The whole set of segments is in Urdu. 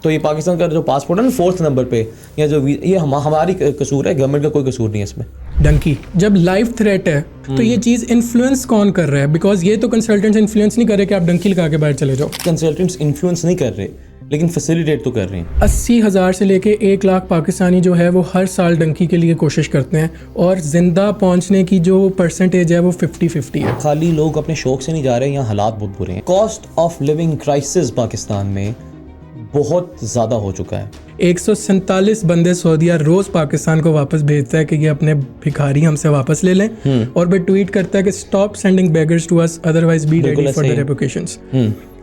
تو یہ پاکستان کا جو پاسپورٹ ہے نا 4th نمبر پہ, یا جو یہ ہماری قصور ہے, گورنمنٹ کا کوئی قصور نہیں ہے اس میں. ڈنکی جب لائف تھریٹ ہے تو یہ چیز انفلوئنس کون کر رہا ہے؟ بیکاز یہ تو کنسلٹنٹس انفلوئنس نہیں کر رہے کہ آپ ڈنکی لگا کے باہر چلے جاؤ. کنسلٹنٹس انفلوئنس نہیں کر رہے لیکن فیسیلیٹیٹ تو کر رہے ہیں. 80,000 سے لے کے 1 لاکھ پاکستانی جو ہے وہ ہر سال ڈنکی کے لیے کوشش کرتے ہیں, اور زندہ پہنچنے کی جو پرسنٹیج ہے وہ 50-50 ہے. خالی لوگ اپنے شوق سے نہیں جا رہے, یہاں حالات بہت برے ہیں. Cost of living crisis Pakistan میں بہت زیادہ ہو چکا ہے. 147 بندے سعودیہ روز پاکستان کو واپس بھیجتا ہے کہ یہ اپنے بھکاری ہم سے واپس لے لیں, اور پھر ٹویٹ کرتا ہے کہ stop sending beggars to us otherwise be ready for the repercussions.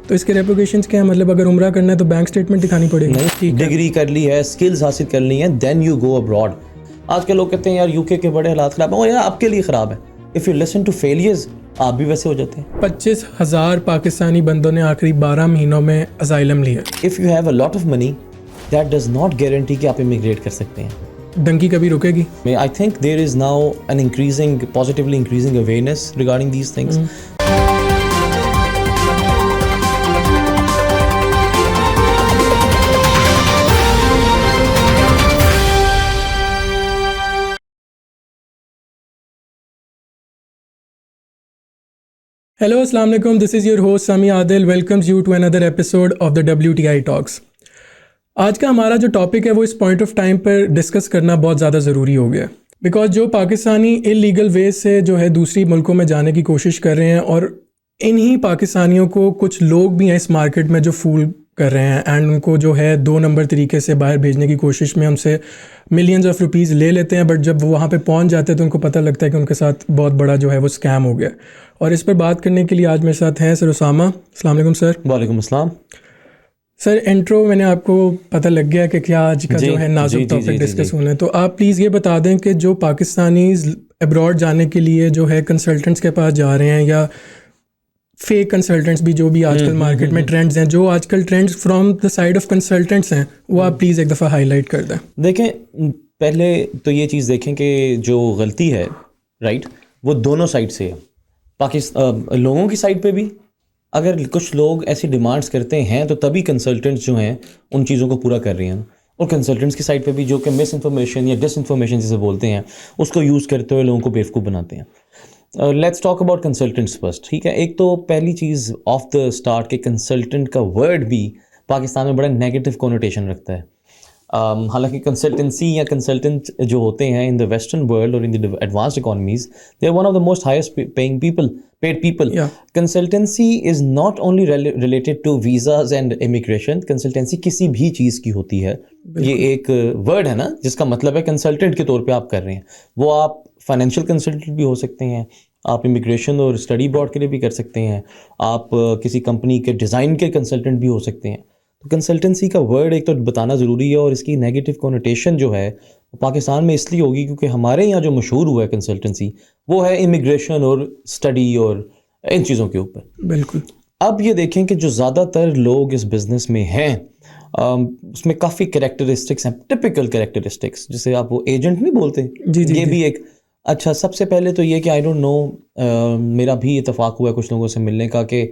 تو اس کے ریپوکیشنز کیا ہے؟ مطلب اگر عمرہ کرنا ہے تو بینک اسٹیٹمنٹ دکھانی پڑے گی. ڈگری کر لی ہے, اسکلز حاصل کر لی ہیں, دین یو گو ابراڈ. آج کے لوگ کہتے ہیں یار یو کے بڑے حالات خراب ہیں, اور یار آپ کے لیے خراب ہے. If you listen to failures آپ بھی ویسے ہو جاتے ہیں. 25,000 پاکستانی بندوں نے آخری 12 مہینوں میں اسائلم لیا. If you have a lot of money that does not guarantee کہ آپ امیگریٹ کر سکتے ہیں. ڈنکی کبھی رکے گی؟ I think there is now an positively increasing awareness regarding these things. Hello, Assalamu alaikum. This is your host Sami Adil. Welcomes you to another episode of the WTI Talks. آج کا ہمارا جو ٹاپک ہے وہ اس پوائنٹ آف ٹائم پر ڈسکس کرنا بہت زیادہ ضروری ہو گیا, بیکاز جو پاکستانی انلیگل ویز سے جو ہے دوسری ملکوں میں جانے کی کوشش کر رہے ہیں, اور انہی پاکستانیوں کو کچھ لوگ بھی ہیں اس مارکیٹ میں جو فول کر رہے ہیں, اینڈ ان کو جو ہے 2 نمبر طریقے سے باہر بھیجنے کی کوشش میں ہم سے ملینز آف روپیز لے لیتے ہیں, بٹ جب وہ وہاں پہ پہنچ جاتے ہیں تو ان کو پتہ لگتا ہے کہ ان کے ساتھ بہت بڑا جو ہے وہ اسکیم ہو گیا. اور اس پر بات کرنے کے لیے آج میرے ساتھ ہیں سر اسامہ. السلام علیکم سر. وعلیکم السلام. سر انٹرو میں نے آپ کو پتہ لگ گیا کہ کیا آج کا جو ہے نازک ٹاپک ڈسکس ہونا ہے, تو آپ پلیز یہ بتا دیں کہ جو پاکستانیز ابراڈ جانے کے لیے جو ہے کنسلٹنٹس کے پاس جا رہے ہیں, یا فیک کنسلٹنٹس بھی جو بھی آج کل مارکیٹ میں ٹرینڈز ہیں, جو آج کل trends from the side of consultants ہیں, وہ آپ پلیز ایک دفعہ ہائی لائٹ کر دیں. دیکھیں, پہلے تو یہ چیز دیکھیں کہ جو غلطی ہے رائٹ وہ دونوں سائڈ سے ہے. لوگوں کی سائڈ پہ بھی اگر کچھ لوگ ایسی ڈیمانڈس کرتے ہیں تو تبھی کنسلٹنٹس جو ہیں ان چیزوں کو پورا کر رہے ہیں, اور کنسلٹنٹس کی سائڈ پہ بھی جو کہ مس انفارمیشن یا ڈس انفارمیشن جسے بولتے ہیں اس کو یوز کرتے ہوئے لوگوں کو بیوقوف بناتے ہیں. Let's talk about consultants first. ٹھیک ہے, ایک تو پہلی چیز آف دا اسٹارٹ کہ کنسلٹنٹ کا ورڈ بھی پاکستان میں بڑا نیگیٹو کونوٹیشن رکھتا ہے. حالانکہ کنسلٹنسی یا کنسلٹنٹ جو ہوتے ہیں ان دا ویسٹرن ورلڈ اور in the advanced economies they are one of the most highest paying paid people. Consultancy is not only related to visas and immigration. Consultancy کسی بھی چیز کی ہوتی ہے. یہ ایک ورڈ ہے نا جس کا مطلب ہے کنسلٹنٹ کے طور پہ آپ کر رہے ہیں. وہ آپ فائنینشیل کنسلٹنٹ بھی ہو سکتے ہیں, آپ امیگریشن اور اسٹڈی بورڈ کے لیے بھی کر سکتے ہیں, آپ کسی کمپنی کے ڈیزائن کے کنسلٹنٹ بھی ہو سکتے ہیں. تو کنسلٹنسی کا ورڈ ایک تو بتانا ضروری ہے, اور اس کی نیگیٹو کونوٹیشن جو ہے پاکستان میں اس لیے ہوگی کیونکہ ہمارے یہاں جو مشہور ہوا ہے کنسلٹنسی وہ ہے امیگریشن اور اسٹڈی اور ان چیزوں کے اوپر. بالکل. اب یہ دیکھیں کہ جو زیادہ تر لوگ اس بزنس میں ہیں اس میں کافی کریکٹرسٹکس ہیں, ٹپیکل کریکٹرسٹکس جسے آپ وہ ایجنٹ نہیں بولتے. یہ بھی ایک اچھا. سب سے پہلے تو یہ کہ آئی ڈونٹ نو, میرا بھی اتفاق ہوا ہے کچھ لوگوں سے ملنے کا کہ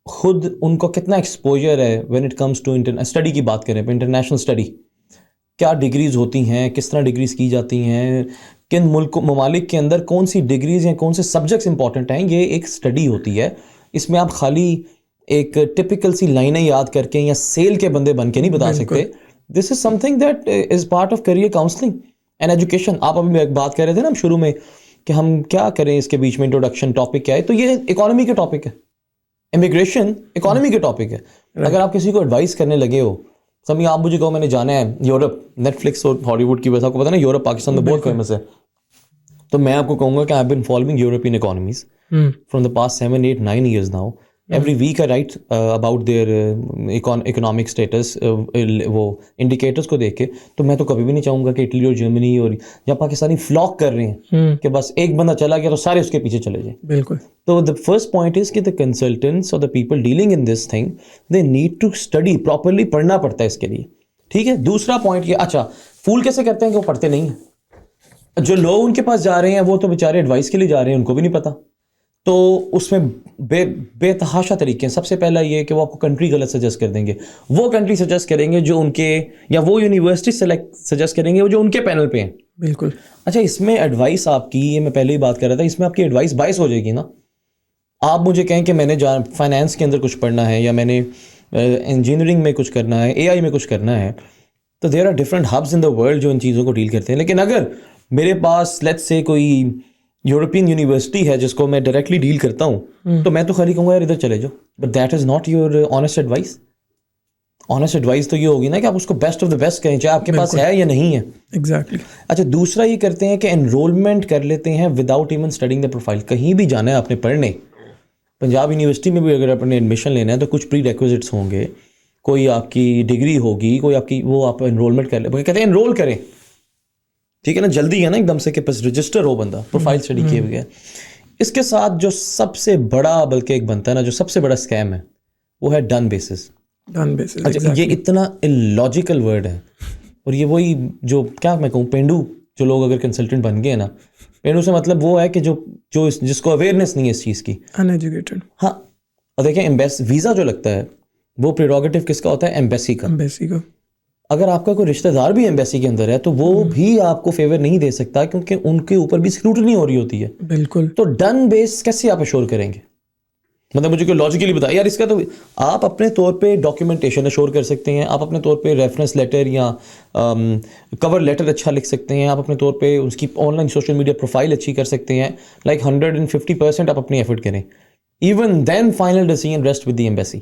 خود ان کو کتنا ایکسپوجر ہے when it comes to study کی بات کریں, انٹرنیشنل اسٹڈی کیا ڈگریز ہوتی ہیں, کس طرح ڈگریز کی جاتی ہیں, کن ممالک کے اندر کون سی ڈگریز یا کون سے سبجیکٹس امپورٹنٹ ہیں. یہ ایک اسٹڈی ہوتی ہے. اس میں آپ خالی ایک ٹپیکل سی لائنیں یاد کر کے یا سیل کے بندے بن کے نہیں بتا سکتے. This is something that is part of career counselling and education. آپ ابھی بات کر رہے تھے نا شروع میں کہ ہم کیا کریں اس کے بیچ میں انٹروڈکشن ٹاپک کیا ہے, تو یہ اکانومی کے ٹاپک ہے. امیگریشن اکانومی کے ٹاپک ہے. اگر آپ کسی کو ایڈوائس کرنے لگے ہو, سبھی آپ مجھے کہو میں نے جانا ہے یورپ, نیٹ فلکس اور ہالی ووڈ کی وجہ سے آپ کو پتا نا یورپ پاکستان میں بہت فیمس ہے, تو میں آپ کو کہوں گا کہ I been following European economies from the past 7-8-9 years now. Every week I write about their economic stats, وہ انڈیکیٹرس کو دیکھ کے. تو میں تو کبھی بھی نہیں چاہوں گا کہ اٹلی اور جرمنی اور یا پاکستانی فلاک کر رہے ہیں کہ بس ایک بندہ چلا گیا تو سارے اس کے پیچھے چلے جائیں. بالکل. تو the first point is کہ the consultants or the people dealing in this thing they need to study properly. پڑھنا پڑتا ہے اس کے لیے. ٹھیک ہے. دوسرا پوائنٹ یہ, اچھا فول کیسے کرتے ہیں کہ وہ پڑھتے نہیں ہیں. جو لوگ ان کے پاس جا رہے ہیں وہ تو بیچارے ایڈوائس کے لیے جا رہے ہیں, ان کو بھی نہیں پتا. تو اس میں بے تحاشا طریقے ہیں. سب سے پہلا یہ کہ وہ آپ کو کنٹری غلط سجیسٹ کر دیں گے, وہ کنٹری سجیسٹ کریں گے جو ان کے, یا وہ یونیورسٹی سجیسٹ کریں گے جو ان کے پینل پہ ہیں. بالکل. اچھا, اس میں ایڈوائس آپ کی, یہ میں پہلے ہی بات کر رہا تھا, اس میں آپ کی ایڈوائس باعث ہو جائے گی نا. آپ مجھے کہیں کہ میں نے فائنانس کے اندر کچھ پڑھنا ہے, یا میں نے انجینئرنگ میں کچھ کرنا ہے, AI میں کچھ کرنا ہے, تو there are different hubs in the world جو ان چیزوں کو ڈیل کرتے ہیں. لیکن اگر میرے پاس لیٹس سے کوئی یورپین یونیورسٹی ہے جس کو میں ڈائریکٹلی ڈیل کرتا ہوں, تو میں تو خالی کہوں گا یار ادھر چلے جاؤ. But that is not your honest advice. Honest advice تو یہ ہوگی نا کہ آپ اس کو بیسٹ آف دا بیسٹ کہیں, چاہے آپ کے پاس ہے یا نہیں ہے. ایگزیکٹلی. اچھا, دوسرا یہ کرتے ہیں کہ انرولمنٹ کر لیتے ہیں without even studying the profile. کہیں بھی جانا ہے آپ نے پڑھنے, پنجاب یونیورسٹی میں بھی اگر آپ نے ایڈمیشن لینا ہے تو کچھ پری ریکوزٹس ہوں گے, کوئی آپ کی ڈگری ہوگی, کوئی آپ کی, وہ آپ انرولمنٹ کر لیں, کہتے ہیں انرول کریں. ٹھیک ہے نا, جلدی ہے نا ایک دم سے کہ بس رجسٹر ہو بندہ پروفائل اسٹڈی کیے بغیر. اس کے ساتھ جو سب سے بڑا, بلکہ ایک بنتا ہے نا جو سب سے بڑا اسکیم ہے, وہ ہے ڈن بیسز. اچھا, یہ اتنا اللاجیکل ورڈ ہے, اور یہ وہی جو کیا میں کہوں پینڈو, جو لوگ اگر کنسلٹنٹ بن گئے نا, پینڈو سے مطلب وہ ہے کہ جو جس کو اویئرنیس نہیں ہے اس چیز کی, ان ایجوکیٹڈ. ہاں, اور دیکھیں ویزا جو لگتا ہے وہ پریروگیٹو کس کا ہوتا ہے, ایمبیسی کا. اگر آپ کا کوئی رشتہ دار بھی ایمبیسی کے اندر ہے تو وہ بھی آپ کو فیور نہیں دے سکتا, کیونکہ ان کے اوپر بھی اسکروٹنی ہو رہی ہوتی ہے. بالکل. تو ڈن بیس کیسے آپ اشور کریں گے؟ مطلب مجھے کوئی لاجیکلی بتایا یار اس کا. تو آپ اپنے طور پہ ڈاکیومنٹیشن اشور کر سکتے ہیں, آپ اپنے طور پہ ریفرنس لیٹر یا کور لیٹر اچھا لکھ سکتے ہیں, آپ اپنے طور پہ اس کی on line social media profile اچھی کر سکتے ہیں. لائک 150% آپ اپنی ایفرٹ کریں. Even then final decision rest with the embassy.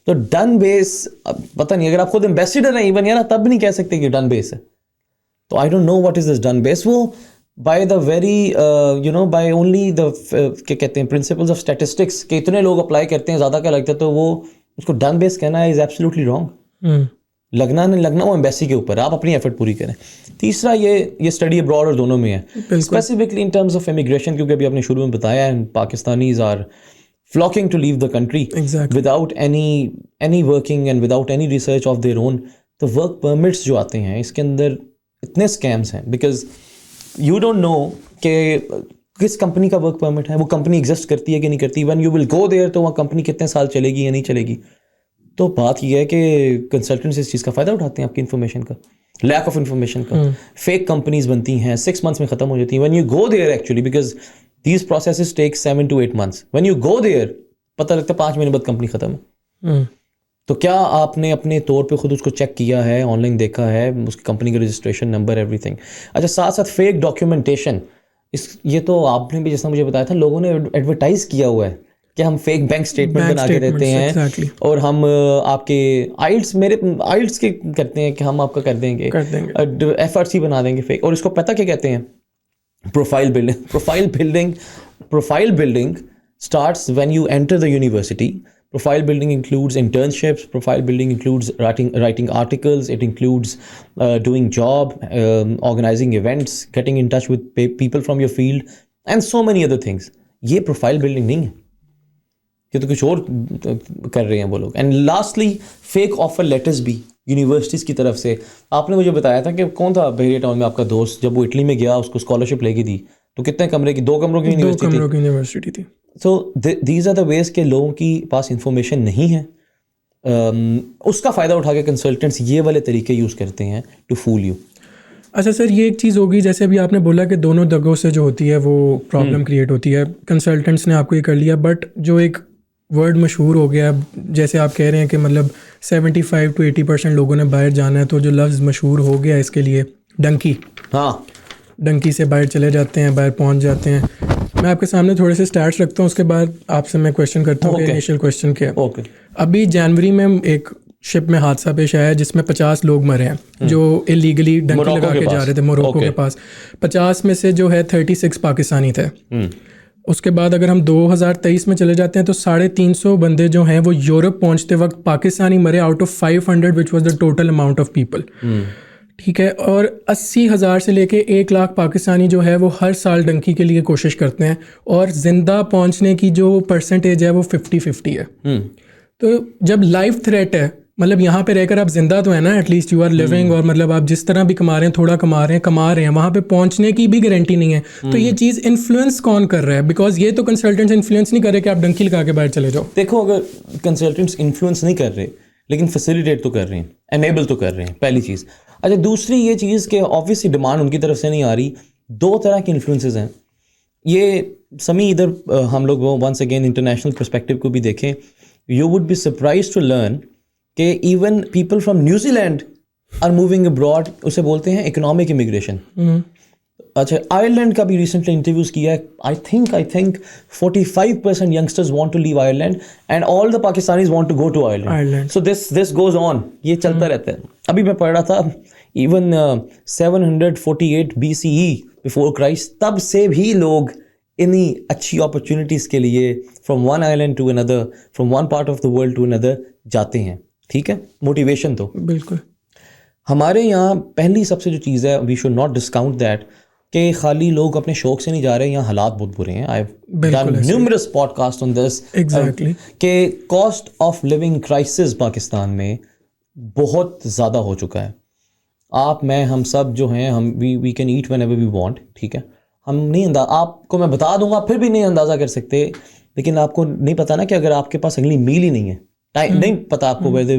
تو ڈن بیس پتہ نہیں, اگر آپ خود ایمبیسیڈر ہیں ایون یار, تب نہیں کہہ سکتے کہ ڈن بیس ہے. تو I don't know what is this done base. وہ by the very by only the کیا کہتے ہیں پرنسپلز آف اسٹیٹسٹکس, کہ اتنے لوگ اپلائی کرتے ہیں زیادہ کیا لگتا ہے, تو وہ اس کو ڈن بیس کہنا از ایبسلیوٹلی رانگ. لگنا نہیں لگنا وہ ایمبیسی کے اوپر, آپ اپنی ایفرٹ پوری کریں. تیسرا یہ اسٹڈی ابراڈ اور دونوں میں ہے, specifically in terms of immigration, کیونکہ ابھی آپ نے شروع میں بتایا ہے Pakistanis are flocking to leave the country without any working and without any research of their own. تو work permits جو آتے ہیں اس کے اندر اتنے scams ہیں, because you don't know کہ کس کمپنی کا ورک پرمٹ ہے, وہ کمپنی ایگزسٹ کرتی ہے کہ نہیں کرتی. when you will go there تو وہاں کمپنی کتنے سال چلے گی یا نہیں چلے گی. تو بات یہ ہے کہ کنسلٹنٹس اس چیز کا فائدہ اٹھاتے ہیں, آپ کی انفارمیشن کا, لیک آف انفارمیشن کا. فیک کمپنیز بنتی ہیں, 6 months میں ختم ہو جاتی ہیں. when you go there actually, because these processes take 7 to 8 months. when you go there پتہ لگتا ہے 5 مہینے بعد کمپنی ختم ہے. تو کیا آپ نے اپنے طور پہ خود اس کو چیک کیا ہے, آن لائن دیکھا ہے, اس کی کمپنی کا رجسٹریشن نمبر, ایوری تھنگ. اچھا, ساتھ ساتھ فیک ڈاکیومنٹیشن, یہ تو آپ نے بھی جیسا مجھے بتایا تھا, لوگوں نے ایڈورٹائز کیا ہوا ہے کہ ہم فیک بینک اسٹیٹمنٹ بنا کے دیتے ہیں, اور ہم آپ کے آئلٹس کے کرتے ہیں کہ ہم آپ کا کر دیں گے, FRC بنا دیں گے فیک. اور اس کو پتہ کیا کہتے ہیں, profile building. Profile building starts when you enter the university. Profile building includes internships. Profile building includes writing articles. It includes doing job, organizing events, getting in touch with people from your field, and so many other things. یہ پروفائل بلڈنگ نہیں ہے, یہ تو کچھ اور کر رہے ہیں وہ لوگ. And lastly fake offer letters بھی یونیورسٹیز کی طرف سے. آپ نے مجھے بتایا تھا کہ کون تھا بحیرہ ٹاؤن میں آپ کا دوست, جب وہ اٹلی میں گیا اس کو اسکالرشپ لے کے دی, تو کتنے کمرے کی, 2 کمروں کی یونیورسٹی تھی. سو دیز آر دا ویز کہ لوگوں کی پاس انفارمیشن نہیں ہے, اس کا فائدہ اٹھا کے کنسلٹنٹس یہ والے طریقے یوز کرتے ہیں ٹو فول یو. اچھا سر, یہ ایک چیز ہوگی جیسے ابھی آپ نے بولا کہ دونوں دگوں سے جو ہوتی ہے وہ پرابلم کریٹ ہوتی ہے, کنسلٹنٹس نے آپ کو یہ کر لیا, بٹ جو ایک ورڈ مشہور ہو گیا جیسے آپ کہہ رہے ہیں کہ مطلب 75 to 80% لوگوں نے باہر جانا ہے, تو جو لفظ مشہور ہو گیا اس کے لیے ڈنکی. ہاں, ڈنکی سے باہر چلے جاتے ہیں, باہر پہنچ جاتے ہیں. میں آپ کے سامنے تھوڑے سے اسٹارٹس رکھتا ہوں, اس کے بعد آپ سے میں کویشچن کرتا ہوں کہ انیشیل کویشچن کیا ہے. ابھی جنوری میں ایک شپ میں حادثہ پیش آیا جس میں 50 لوگ مرے ہیں جو اللیگلی ڈنکی لگا کے جا رہے تھے موروکو کے پاس. 50 میں سے جو ہے 36 پاکستانی تھے. اس کے بعد اگر ہم 2023 میں چلے جاتے ہیں تو 350 بندے جو ہیں وہ یورپ پہنچتے وقت پاکستانی مرے out of 500 which was the total amount of people. ٹھیک ہے, اور 80,000 سے لے کے 1 لاکھ پاکستانی جو ہے وہ ہر سال ڈنکی کے لیے کوشش کرتے ہیں, اور زندہ پہنچنے کی جو پرسنٹیج ہے وہ 50-50 ہے. تو جب لائف تھریٹ ہے مطلب یہاں پہ رہ کر آپ زندہ تو ہیں نا, at least you are living, اور مطلب آپ جس طرح بھی کما رہے ہیں, تھوڑا کما رہے ہیں, وہاں پہ پہنچنے کی بھی گارنٹی نہیں ہے. تو یہ چیز انفلوئنس کون کر رہا ہے؟ بیکاز یہ تو کنسلٹنٹس انفلوئنس نہیں کر رہے کہ آپ ڈنکی لگا کے باہر چلے جاؤ. دیکھو, اگر کنسلٹنٹس انفلوئنس نہیں کر رہے لیکن فیسیلیٹیٹ تو کر رہے ہیں, انیبل تو کر رہے ہیں, پہلی چیز. اچھا, دوسری یہ چیز کہ آبویسلی ڈیمانڈ ان کی طرف سے نہیں آ رہی. دو طرح کے انفلوئنسز ہیں یہ سمی. ادھر ہم لوگ ونس اگین انٹرنیشنل پرسپیکٹیو کو بھی دیکھیں, you would be surprised to learn کہ even people from New Zealand are moving abroad. اسے بولتے ہیں اکنامک امیگریشن. اچھا, آئرلینڈ کا بھی ریسنٹلی انٹرویوز کیا ہے. I think 45% youngsters want to leave Ireland and all the Pakistanis want to go to Ireland. So this goes on, یہ چلتا رہتا ہے. ابھی میں پڑھ رہا تھا ایون 748 BCE بفور کرائسٹ, تب سے بھی لوگ انہی اچھی اپرچونیٹیز کے لیے from one island to another, from one part of the world to another جاتے ہیں. ٹھیک ہے, موٹیویشن تو بالکل ہمارے یہاں پہلی سب سے جو چیز ہے, we should not discount that کہ خالی لوگ اپنے شوق سے نہیں جا رہے, یہاں حالات بہت برے ہیں. I have done numerous podcast on this کہ cost of living crisis Pakistan میں بہت زیادہ ہو چکا ہے. آپ, میں, ہم سب جو ہیں, ہم we can eat whenever we want. ٹھیک ہے, ہم نہیں آپ کو میں بتا دوں گا پھر بھی نہیں اندازہ کر سکتے. لیکن آپ کو نہیں پتا نا کہ اگر آپ کے پاس اگلی میل ہی نہیں ہے, نہیں پتا آپ کو whether,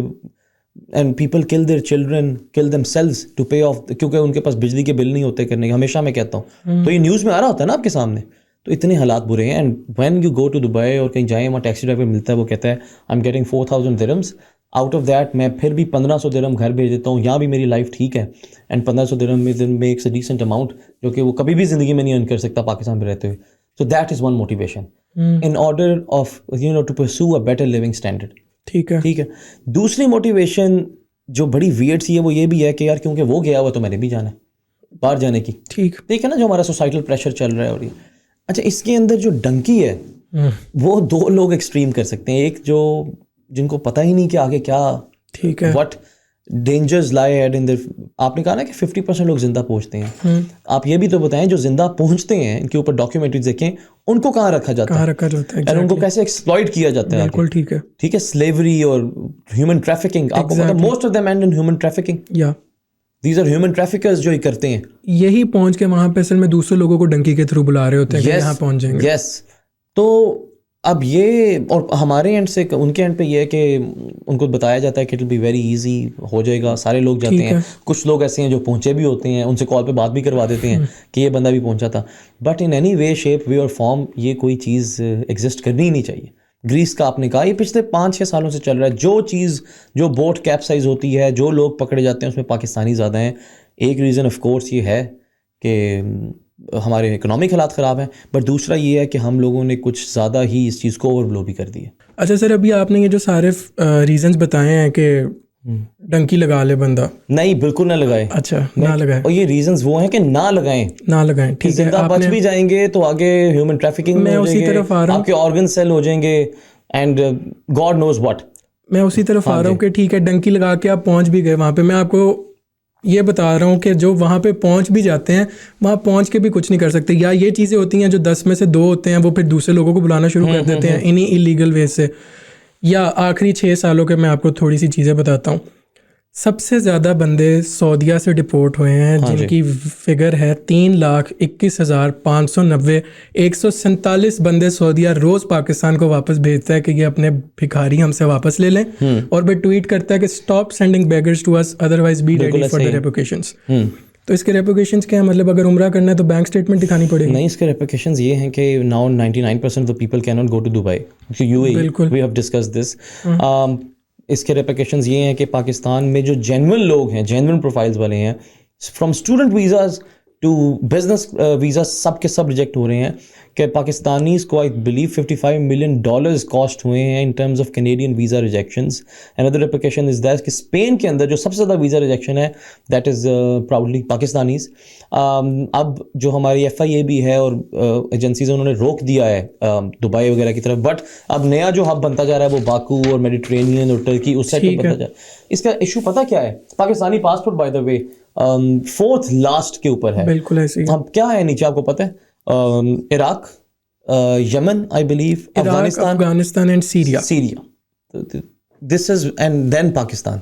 and people kill their children, kill themselves to pay off, کیونکہ ان کے پاس بجلی کے بل نہیں ہوتے کرنے کے. ہمیشہ میں کہتا ہوں, تو یہ نیوز میں آ رہا ہوتا ہے نا آپ کے سامنے. تو اتنے حالات برے ہیں. And when you go to Dubai اور کہیں جائیں, وہاں ٹیکسی ڈرائیور ملتا ہے, وہ کہتا ہے I am getting 4000 dirhams, out of that میں پھر بھی 1500 درہم گھر بھیج دیتا ہوں, یہاں بھی میری لائف ٹھیک ہے. اینڈ 1500 درہم میں میکس اے ڈیسنٹ اماؤنٹ, جو کہ وہ کبھی بھی زندگی میں نہیں ارن کر سکتا پاکستان میں رہتے ہوئے. So that is one motivation in order of to pursue a better living standard. ٹھیک ہے. دوسری موٹیویشن جو بڑی ویئرڈ سی ہے وہ یہ بھی ہے کہ یار کیونکہ وہ گیا ہوا تو میں نے بھی جانا ہے باہر جانے کی. ٹھیک ہے نا, جو ہمارا سوسائٹل پریشر چل رہا ہے. اور یہ اچھا, اس کے اندر جو ڈنکی ہے وہ دو لوگ ایکسٹریم کر سکتے ہیں. ایک جو جن کو پتہ ہی نہیں کہ آگے کیا, ٹھیک ہے, وٹ ڈینجرز لائی ہیڈ ان دیئر. آپ نے کہا نا کہ 50% لوگ زندہ پہنچتے ہیں. آپ یہ بھی تو بتائیں جو زندہ پہنچتے ہیں ان کے اوپر ڈاکیومنٹریز دیکھیں, ان کو کہاں رکھا جاتا ہے اور ان کو کیسے ایکسپلائٹ کیا جاتا ہے. بالکل ٹھیک ہے, سلیوری اور ہیومن ٹریفکنگ. آپ کو پتہ most of them and in human trafficking. These are human traffickers جو ہی کرتے ہیں. یہی پہنچ کے وہاں پہ اصل میں دوسرے لوگوں کو ڈنکی کے تھرو بلا رہے ہوتے ہیں کہ یہاں پہنچ جائیں گے. یس, تو اب یہ, اور ہمارے اینڈ سے ان کے اینڈ پہ یہ ہے کہ ان کو بتایا جاتا ہے کہ it will be very easy, ہو جائے گا, سارے لوگ جاتے ہیں. کچھ لوگ ایسے ہیں جو پہنچے بھی ہوتے ہیں, ان سے کال پہ بات بھی کروا دیتے ہیں کہ یہ بندہ بھی پہنچا تھا. But in any way shape way اور فارم یہ کوئی چیز ایگزسٹ کرنی ہی نہیں چاہیے. گریس کا آپ نے کہا, یہ پچھلے 5-6 سالوں سے چل رہا ہے. جو چیز, جو بوٹ کیپ سائز ہوتی ہے, جو لوگ پکڑے جاتے ہیں, اس میں پاکستانی زیادہ ہیں. ایک ریزن آف کورس یہ ہے کہ ہمارے اکنامک حالات خراب ہیں, بٹ دوسرا یہ ہے کہ ہم لوگوں نے کچھ زیادہ ہی اس چیز کو اوور بلو بھی کر دیا. اچھا سر, ابھی آپ نے یہ جو سارے ریزنز بتائے ہیں کہ ڈنکی لگا لے بندہ, نہیں بالکل نہ لگائے. اچھا, نہ لگائے. اور یہ ریزنز وہ ہیں کہ نہ لگائیں. ٹھیک ہے, آپ بچ بھی جائیں گے تو آگے ہیومن ٹریفکنگ میں اسی طرف آ رہا ہوں, آپ کے آرگن سیل ہو جائیں گے اینڈ گاڈ نوز واٹ. میں اسی طرف آ رہا ہوں کہ ٹھیک ہے, ڈنکی لگا کے آپ پہنچ بھی گئے وہاں پہ. میں آپ کو یہ بتا رہا ہوں کہ جو وہاں پہ پہنچ بھی جاتے ہیں, وہاں پہنچ کے بھی کچھ نہیں کر سکتے. یا یہ چیزیں ہوتی ہیں جو 10 میں سے 2 ہوتے ہیں, وہ پھر دوسرے لوگوں کو بلانا شروع کر دیتے ہیں انہی ایلیگل وے سے. یا آخری 6 سالوں کے میں آپ کو تھوڑی سی چیزیں بتاتا ہوں. سب سے زیادہ بندے سعودیہ سے ڈپورٹ ہوئے ہیں, جن کی فگر ہے 3,21,590. 147 بندے سعودیہ روز پاکستان کو واپس بھیجتا ہے کہ یہ اپنے بھکاری ہم سے واپس لے لیں, اور پھر ٹویٹ کرتا ہے کہ stop sending beggars to us, otherwise be ready for the repercussions. تو اس کے ریپوکیشنز کیا ہیں؟ مطلب اگر عمرہ کرنا ہے تو بینک اسٹیٹمنٹ دکھانی پڑے گی. نہیں, اس کے ریپوکیشنز یہ ہیں کہ now 99% of the people cannot ناٹ گو ٹو دبئی, بالکل, وی ہیو ڈسکس دس. اس کے ریپیکیشنز یہ ہیں کہ پاکستان میں جو جینون لوگ ہیں, جینون پروفائلز والے ہیں, from student visas to business visa, سب کے سب ریجیکٹ ہو رہے ہیں. کہ پاکستانیز کو آئی بلیو $55 ملین کاسٹ ہوئے ہیں in terms of Canadian visa rejections. Another repercussion is that کہ اسپین کے اندر جو سب سے زیادہ ویزا ریجیکشن ہے دیٹ از پراؤڈلی پاکستانیز. اب جو ہماری FIA بھی ہے اور ایجنسیز انہوں نے روک دیا ہے دبئی وغیرہ کی طرف, بٹ اب نیا جو ہب بنتا جا رہا ہے وہ باکو اور میڈیٹرینین اور ٹرکی اس سائڈ پہ بنتا جا رہا ہے. اس کا ایشو پتہ کیا ہے؟ Pakistani passport by the way 4th last کے اوپر ہے. بالکل ایسے ہم کیا ہے نیچے آپ کو پتہ ہے؟ Iraq, Yemen, I believe Afghanistan and Syria. this is, and then Pakistan.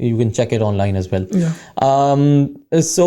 you can check it online as well. So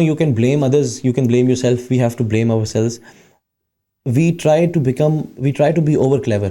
you can blame others, you can blame yourself, we have to blame ourselves. We try to be over clever.